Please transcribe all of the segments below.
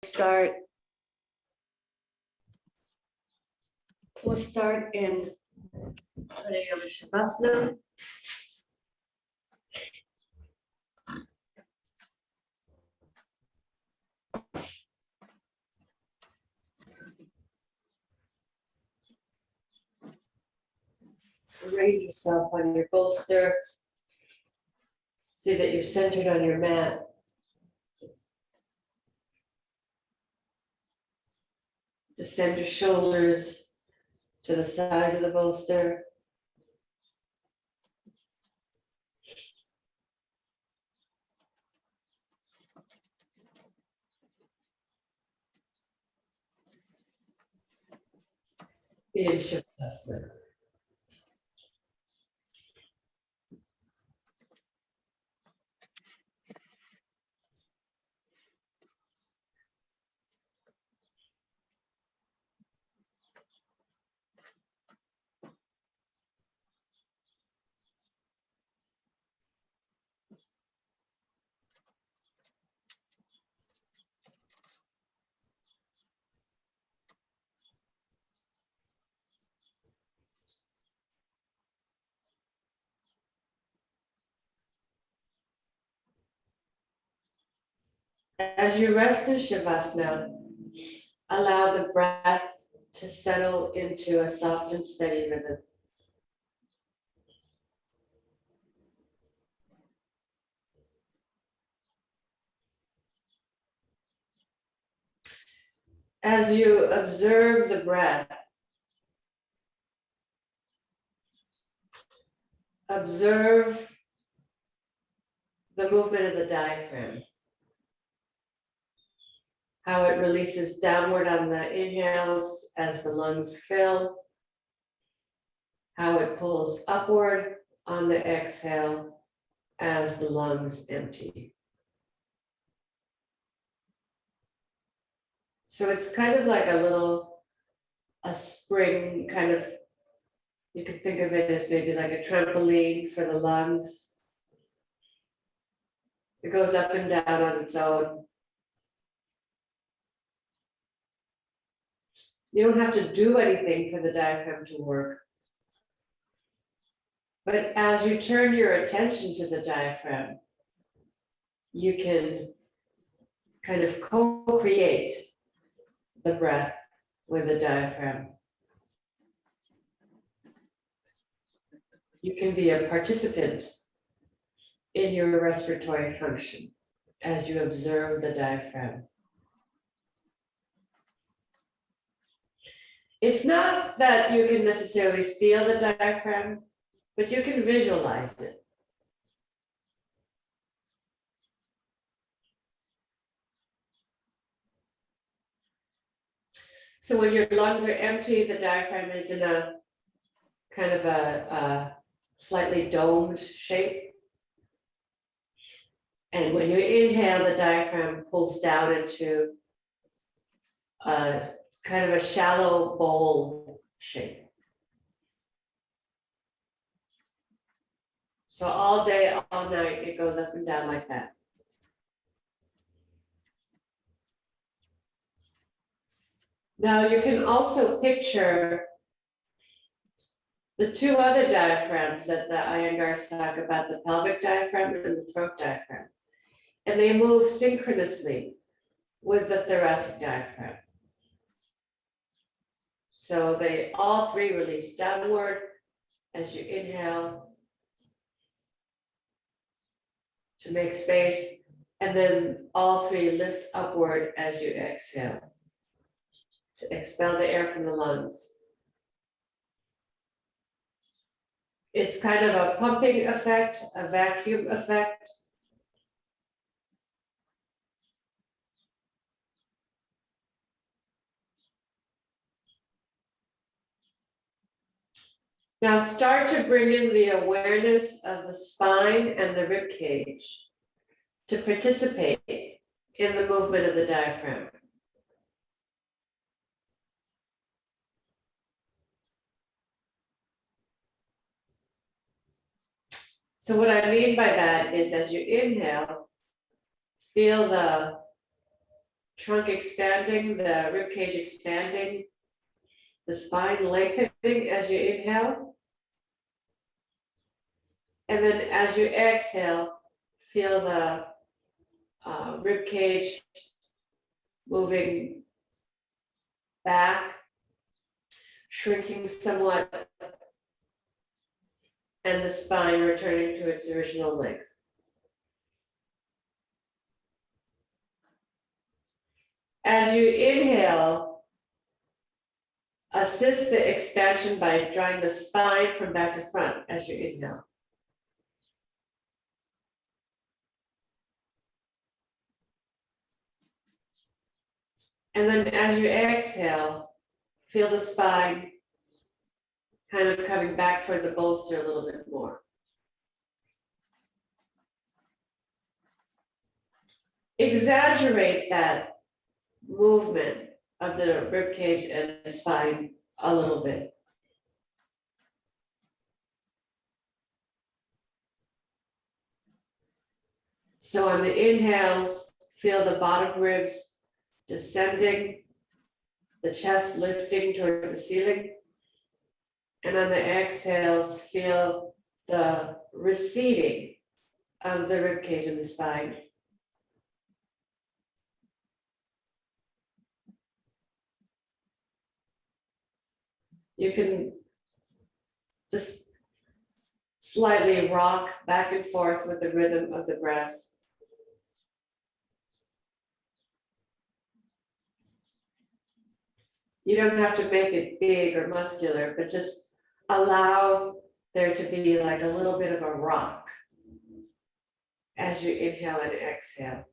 start. We'll start in Pranayama Shavasana. Arrange yourself on your bolster. See that you're centered on your mat. Just send your shoulders to the sides of the bolster. Be in Shavasana. As you rest in Shavasana, allow the breath to settle into a soft and steady rhythm. As you observe the breath, observe the movement of the diaphragm, how it releases downward on the inhales as the lungs fill, how it pulls upward on the exhale as the lungs empty. So it's kind of like a spring kind of, you could think of it as maybe like a trampoline for the lungs. It goes up and down on its own. You don't have to do anything for the diaphragm to work. But as you turn your attention to the diaphragm, you can kind of co-create the breath with the diaphragm. You can be a participant in your respiratory function as you observe the diaphragm. It's not that you can necessarily feel the diaphragm, but you can visualize it. So when your lungs are empty, the diaphragm is in a kind of a slightly domed shape. And when you inhale, the diaphragm pulls down into a kind of a shallow bowl shape. So all day, all night, it goes up and down like that. Now you can also picture the two other diaphragms that the Iyengars talk about, the pelvic diaphragm and the throat diaphragm. And they move synchronously with the thoracic diaphragm. So they all three release downward as you inhale to make space, and then all three lift upward as you exhale to expel the air from the lungs. It's kind of a pumping effect, a vacuum effect. Now start to bring in the awareness of the spine and the rib cage to participate in the movement of the diaphragm. So what I mean by that is as you inhale, feel the trunk expanding, the rib cage expanding, the spine lengthening as you inhale. And then as you exhale, feel the rib cage moving back, shrinking somewhat, and the spine returning to its original length. As you inhale, assist the expansion by drawing the spine from back to front as you inhale. And then as you exhale, feel the spine kind of coming back toward the bolster a little bit more. Exaggerate that movement of the rib cage and the spine a little bit. So on the inhales, feel the bottom ribs descending, the chest lifting toward the ceiling. And on the exhales, feel the receding of the rib cage and the spine. You can just slightly rock back and forth with the rhythm of the breath. You don't have to make it big or muscular, but just allow there to be like a little bit of a rock as you inhale and exhale.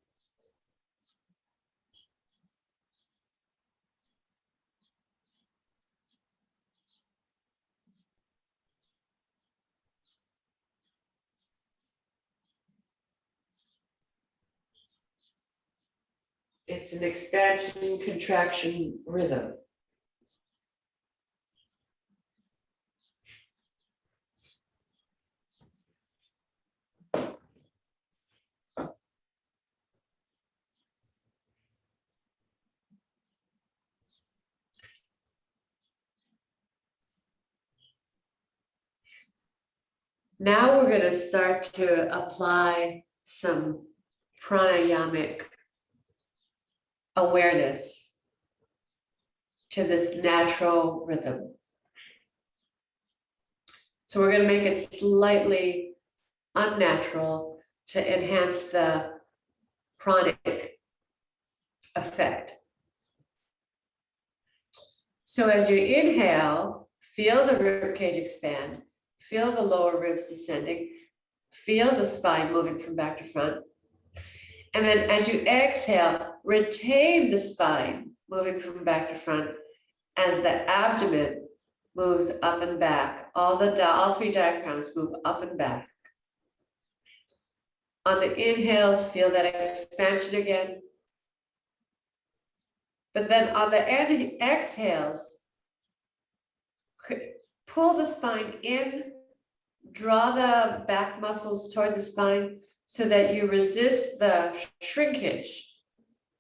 It's an expansion, contraction rhythm. Now we're going to start to apply some pranayamic awareness to this natural rhythm. So we're going to make it slightly unnatural to enhance the pranic effect. So as you inhale, feel the rib cage expand, feel the lower ribs descending, feel the spine moving from back to front. And then as you exhale, retain the spine moving from back to front as the abdomen moves up and back. All three diaphragms move up and back. On the inhales, feel that expansion again. But then on the exhales, pull the spine in, draw the back muscles toward the spine so that you resist the shrinkage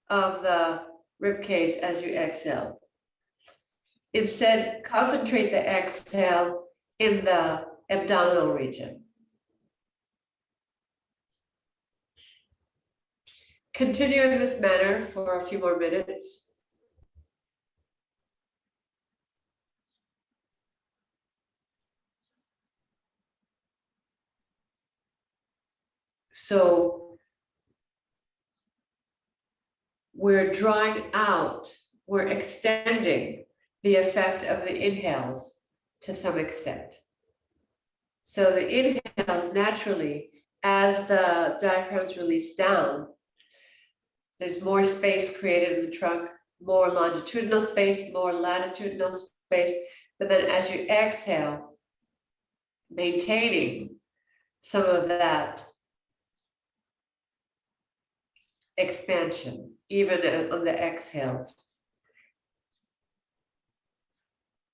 of the rib cage as you exhale. Instead, concentrate the exhale in the abdominal region. Continue in this manner for a few more minutes. So we're drawing out, we're extending the effect of the inhales to some extent. So the inhales naturally, as the diaphragms release down, there's more space created in the trunk, more longitudinal space, more latitudinal space. But then as you exhale, maintaining some of that expansion, even on the exhales.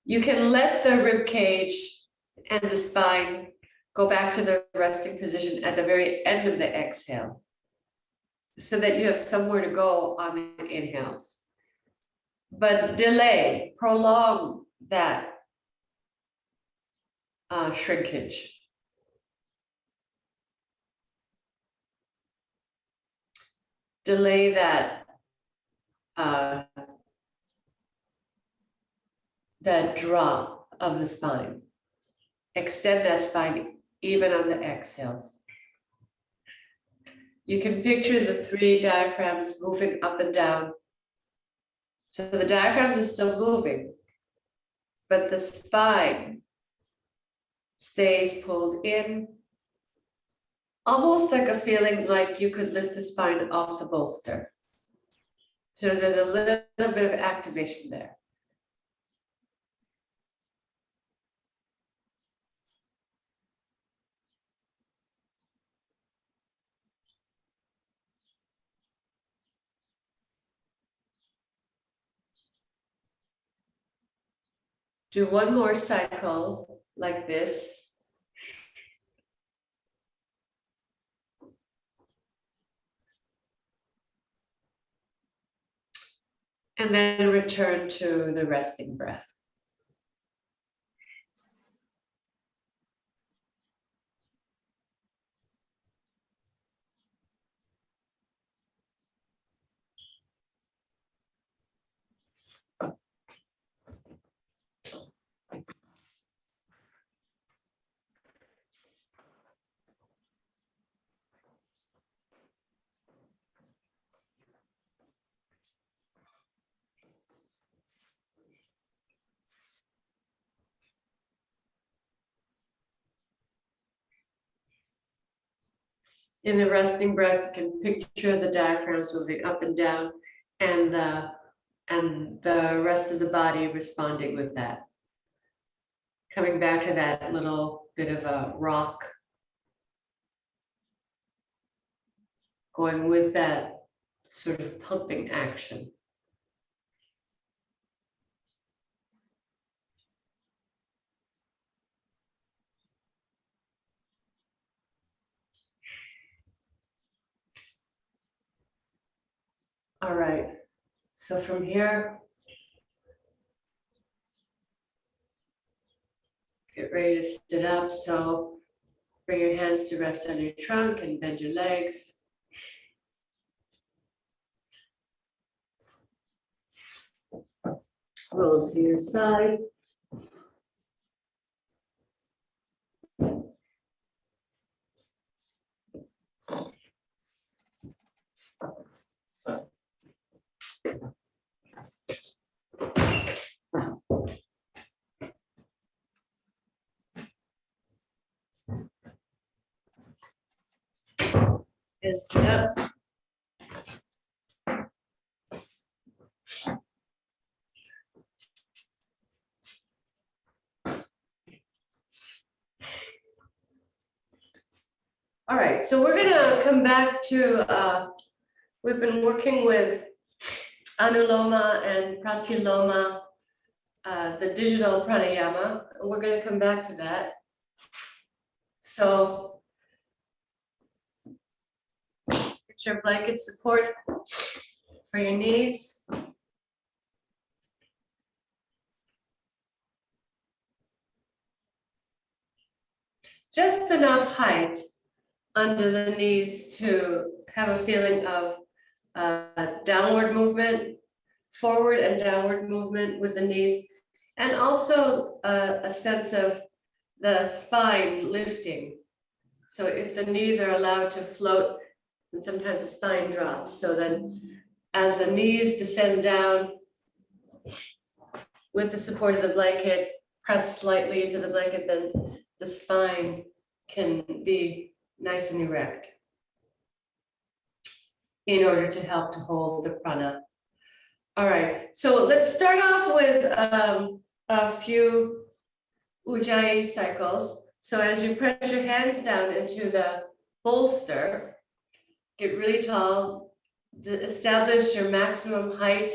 You can let the rib cage and the spine go back to the resting position at the very end of the exhale. so that you have somewhere to go on the inhales. But delay, prolong that shrinkage. Delay that that drop of the spine. Extend that spine even on the exhales. You can picture the 3 diaphragms moving up and down. So the diaphragms are still moving, but the spine stays pulled in, almost like a feeling like you could lift the spine off the bolster. So there's a little bit of activation there. Do one more cycle like this. And then return to the resting breath. In the resting breath, you can picture the diaphragms moving up and down, and the rest of the body responding with that. Coming back to that little bit of a rock. Going with that sort of pumping action. All right, so from here, get ready to sit up. So bring your hands to rest on your trunk and bend your legs. Roll to your side. And sit up. All right, so we're gonna come back to, we've been working with Anuloma and Pratiloma, the digital pranayama, and we're gonna come back to that. So get your blanket support for your knees. Just enough height under the knees to have a feeling of downward movement, forward and downward movement with the knees, and also a sense of the spine lifting. So if the knees are allowed to float, and sometimes the spine drops. So then as the knees descend down with the support of the blanket, press slightly into the blanket, then the spine can be nice and erect in order to help to hold the prana. All right, so let's start off with a few ujjayi cycles. So as you press your hands down into the bolster, get really tall, establish your maximum height,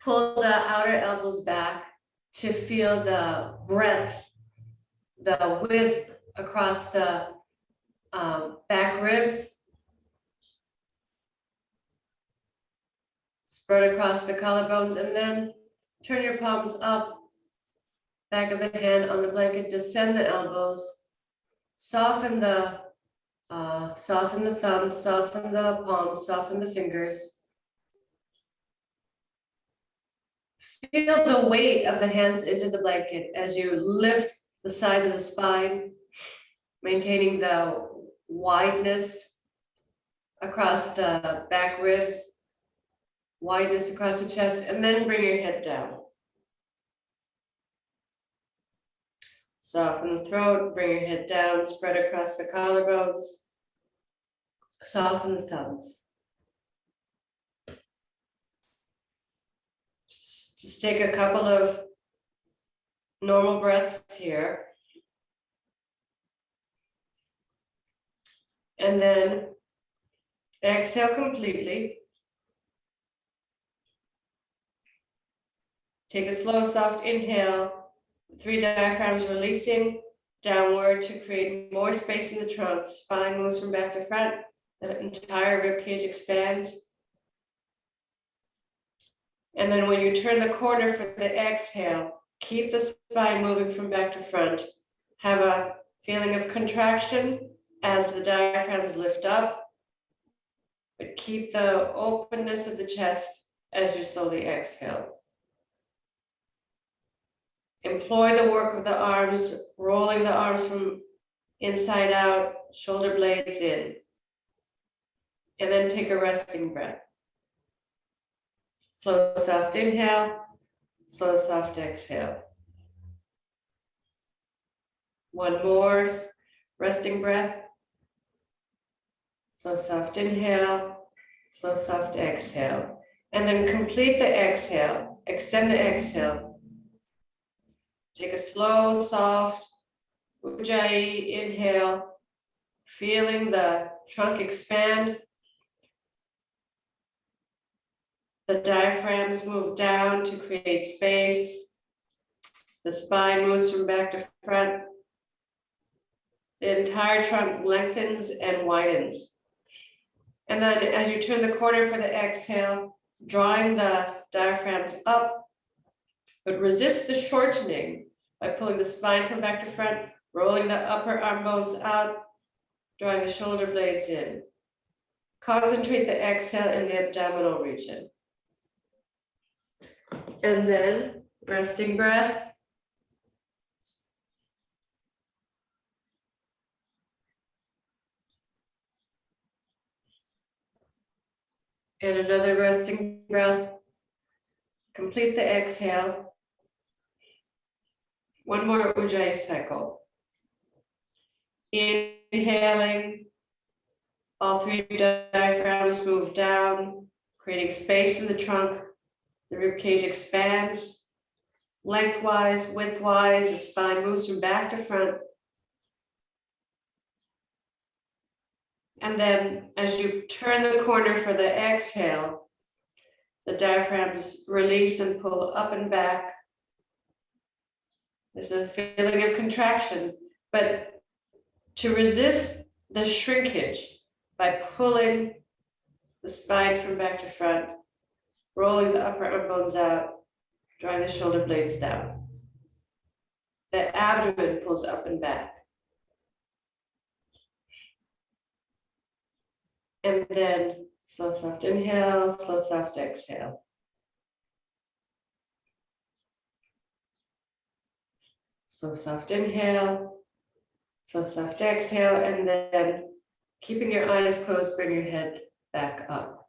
pull the outer elbows back to feel the breadth, the width across the back ribs. spread across the collarbones, and then turn your palms up, back of the hand on the blanket, descend the elbows, soften the thumbs, soften the palms, soften the fingers. Feel the weight of the hands into the blanket as you lift the sides of the spine, maintaining the wideness across the back ribs, wideness across the chest, and then bring your head down. Soften the throat, bring your head down, spread across the collarbones, soften the thumbs. Just take a couple of normal breaths here. And then exhale completely. Take a slow, soft inhale, 3 diaphragms releasing downward to create more space in the trunk. Spine moves from back to front, the entire rib cage expands. And then when you turn the corner for the exhale, keep the spine moving from back to front. Have a feeling of contraction as the diaphragms lift up, but keep the openness of the chest as you slowly exhale. Employ the work of the arms, rolling the arms from inside out, shoulder blades in. And then take a resting breath. Slow, soft inhale, slow, soft exhale. One more resting breath. Slow, soft inhale, slow, soft exhale. And then complete the exhale, extend the exhale. Take a slow, soft ujjayi inhale, feeling the trunk expand. The diaphragms move down to create space. The spine moves from back to front. The entire trunk lengthens and widens. And then as you turn the corner for the exhale, drawing the diaphragms up, but resist the shortening by pulling the spine from back to front, rolling the upper arm bones out, drawing the shoulder blades in. Concentrate the exhale in the abdominal region. And then resting breath. And another resting breath. Complete the exhale. One more ujjayi cycle. Inhaling, all 3 diaphragms move down, creating space in the trunk. The rib cage expands. Lengthwise, widthwise, the spine moves from back to front. And then as you turn the corner for the exhale, the diaphragms release and pull up and back. There's a feeling of contraction, but to resist the shrinkage by pulling the spine from back to front, rolling the upper arm bones out, drawing the shoulder blades down. The abdomen pulls up and back. And then slow, soft inhale, slow, soft exhale. Slow, soft inhale, slow, soft exhale, and then keeping your eyes closed, bring your head back up.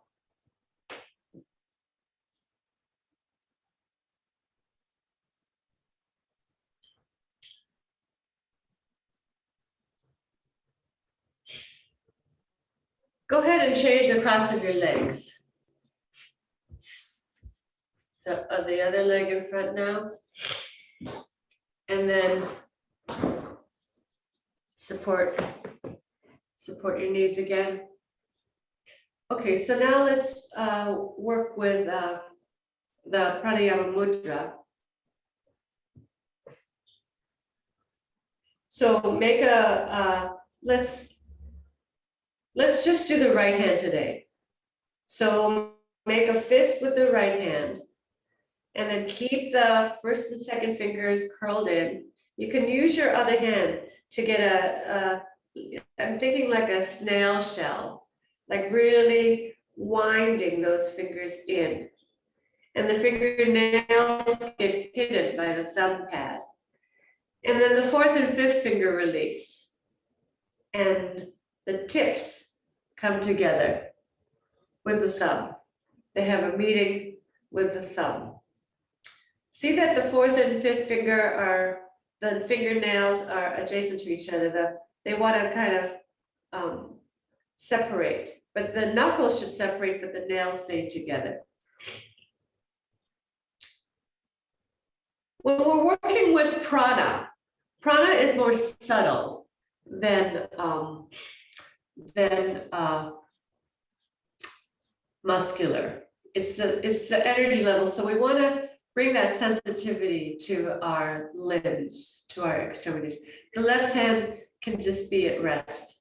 Go ahead and change the cross of your legs. So the other leg in front now. And then support your knees again. Okay, so now let's work with the Pranayama mudra. So make let's just do the right hand today. So make a fist with the right hand, and then keep the first and second fingers curled in. You can use your other hand to get I'm thinking like a snail shell, like really winding those fingers in. And the fingernails get hidden by the thumb pad. And then the fourth and fifth finger release. And the tips come together with the thumb. They have a meeting with the thumb. See that the fourth and fifth finger the fingernails are adjacent to each other. They want to kind of separate, but the knuckles should separate, but the nails stay together. When we're working with prana, prana is more subtle than muscular. It's the energy level. So we want to bring that sensitivity to our limbs, to our extremities. The left hand can just be at rest.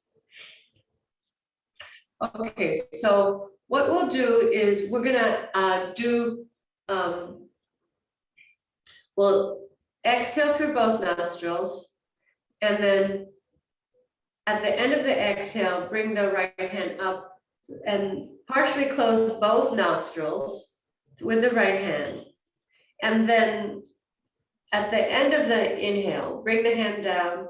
Okay, so what we'll do is we're gonna we'll exhale through both nostrils, and then at the end of the exhale, bring the right hand up and partially close both nostrils with the right hand. And then at the end of the inhale, bring the hand down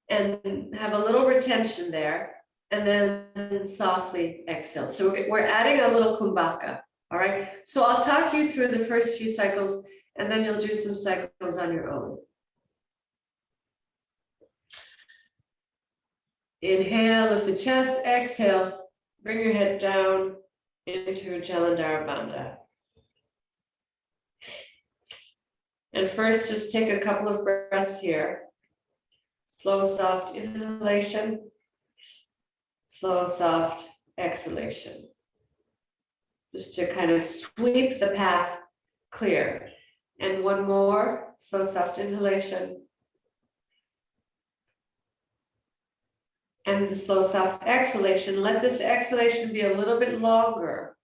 and have a little retention there, and then softly exhale. So we're adding a little kumbhaka, all right? So I'll talk you through the first few cycles, and then you'll do some cycles on your own. Inhale, lift the chest, exhale, bring your head down into Jalandhara Bandha. And first, just take a couple of breaths here. Slow, soft inhalation, slow, soft exhalation. Just to kind of sweep the path clear. And one more, slow, soft inhalation. And the slow, soft exhalation. Let this exhalation be a little bit longer.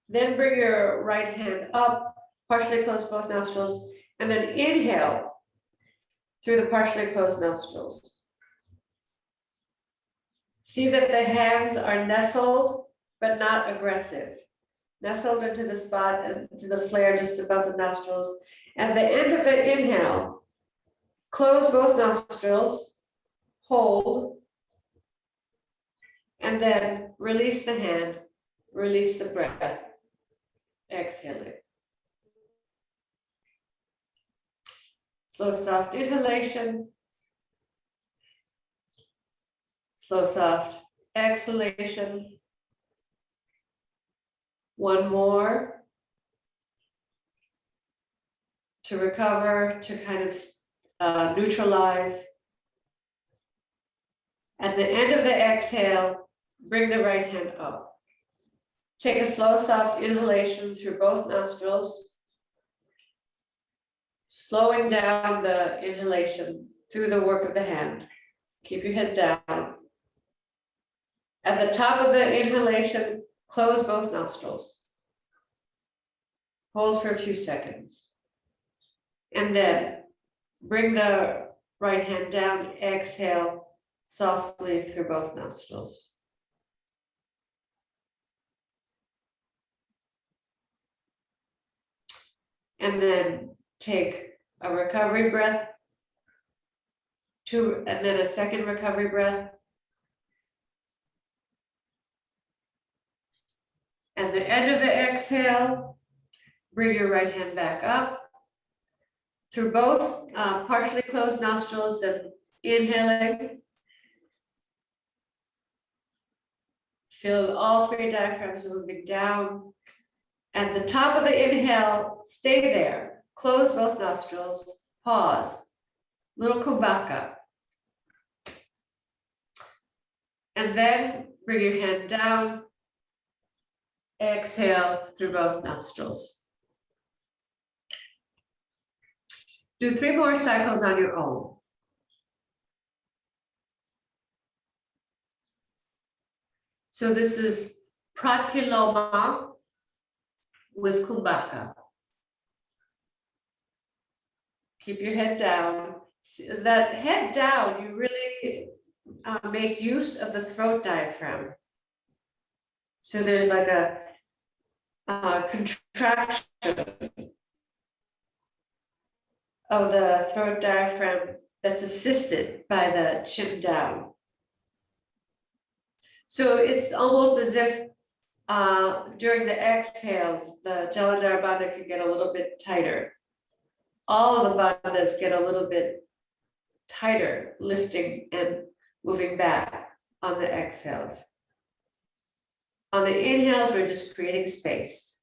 Then bring your right hand up, partially close both nostrils, and then inhale through the partially closed nostrils. See that the hands are nestled, but not aggressive. Nestled into the spot and to the flare just above the nostrils. At the end of the inhale, close both nostrils, hold, and then release the hand, release the breath, exhaling. Slow, soft inhalation. Slow, soft exhalation. One more to recover, to kind of neutralize. At the end of the exhale, bring the right hand up. Take a slow, soft inhalation through both nostrils, slowing down the inhalation through the work of the hand. Keep your head down. At the top of the inhalation, close both nostrils. Hold for a few seconds. And then bring the right hand down, exhale softly through both nostrils. And then take a recovery breath, and then a second recovery breath. At the end of the exhale, bring your right hand back up through both partially closed nostrils, then inhaling. Feel all three diaphragms moving down. At the top of the inhale, stay there. Close both nostrils, pause, little kumbhaka. And then bring your hand down, exhale through both nostrils. Do 3 more cycles on your own. So this is pratiloma with kumbhaka. Keep your head down. That head down, you really make use of the throat diaphragm. So there's like a contraction of the throat diaphragm that's assisted by the chin down. So it's almost as if during the exhales, the Jalandhara Bandha can get a little bit tighter. All of the bandhas get a little bit tighter, lifting and moving back on the exhales. On the inhales, we're just creating space.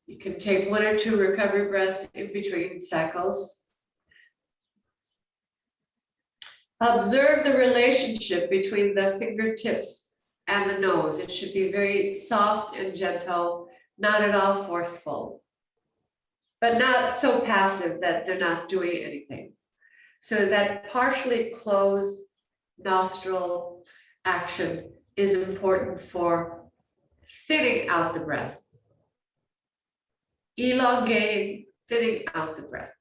You can take 1 or 2 recovery breaths in between cycles. Observe the relationship between the fingertips and the nose. It should be very soft and gentle, not at all forceful, but not so passive that they're not doing anything. So that partially closed nostril action is important for thinning out the breath. Elongating, thinning out the breath.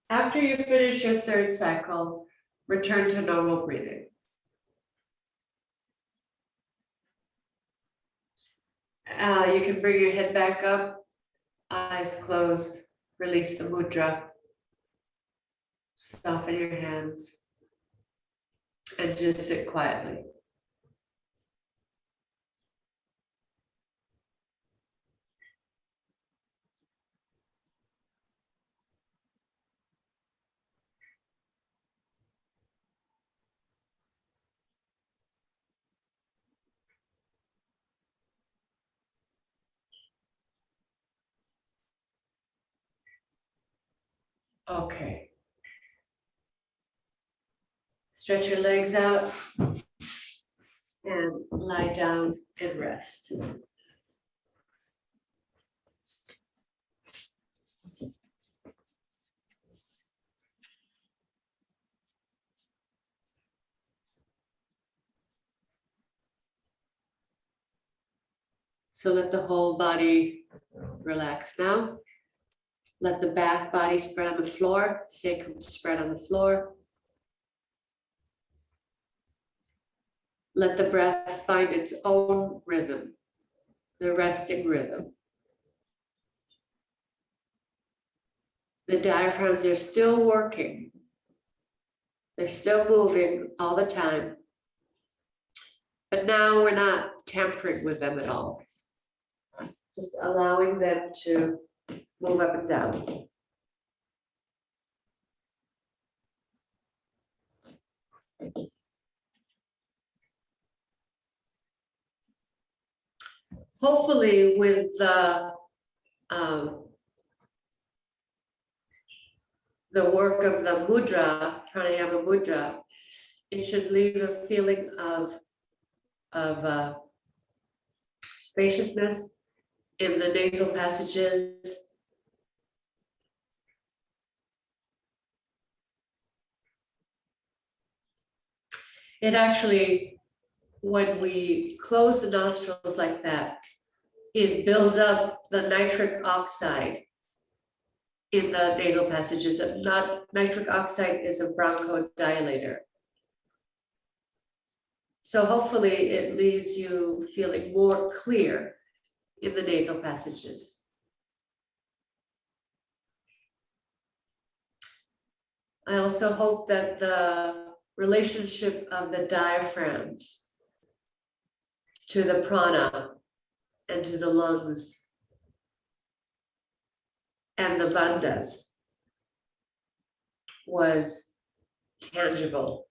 After you finish your 3rd cycle, return to normal breathing. You can bring your head back up, eyes closed, release the mudra, soften your hands, and just sit quietly. Okay. Stretch your legs out and lie down and rest. So let the whole body relax now. Let the back body spread on the floor, sacrum spread on the floor. Let the breath find its own rhythm, the resting rhythm. The diaphragms are still working. They're still moving all the time. But now we're not tampering with them at all. Just allowing them to move up and down. Hopefully with the work of the mudra, pranayama mudra, it should leave a feeling of spaciousness in the nasal passages. It actually, when we close the nostrils like that, it builds up the nitric oxide in the nasal passages. Nitric oxide is a bronchodilator. So hopefully it leaves you feeling more clear in the nasal passages. I also hope that the relationship of the diaphragms to the prana and to the lungs and the bandhas was tangible.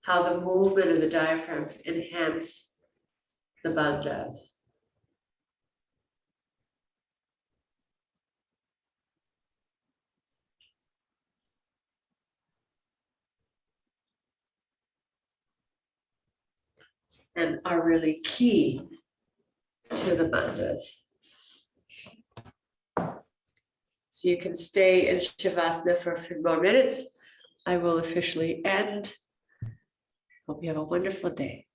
How the movement of the diaphragms enhance the bandhas. And are really key to the bandhas. So you can stay in Shavasana for a few more minutes. I will officially end. Hope you have a wonderful day.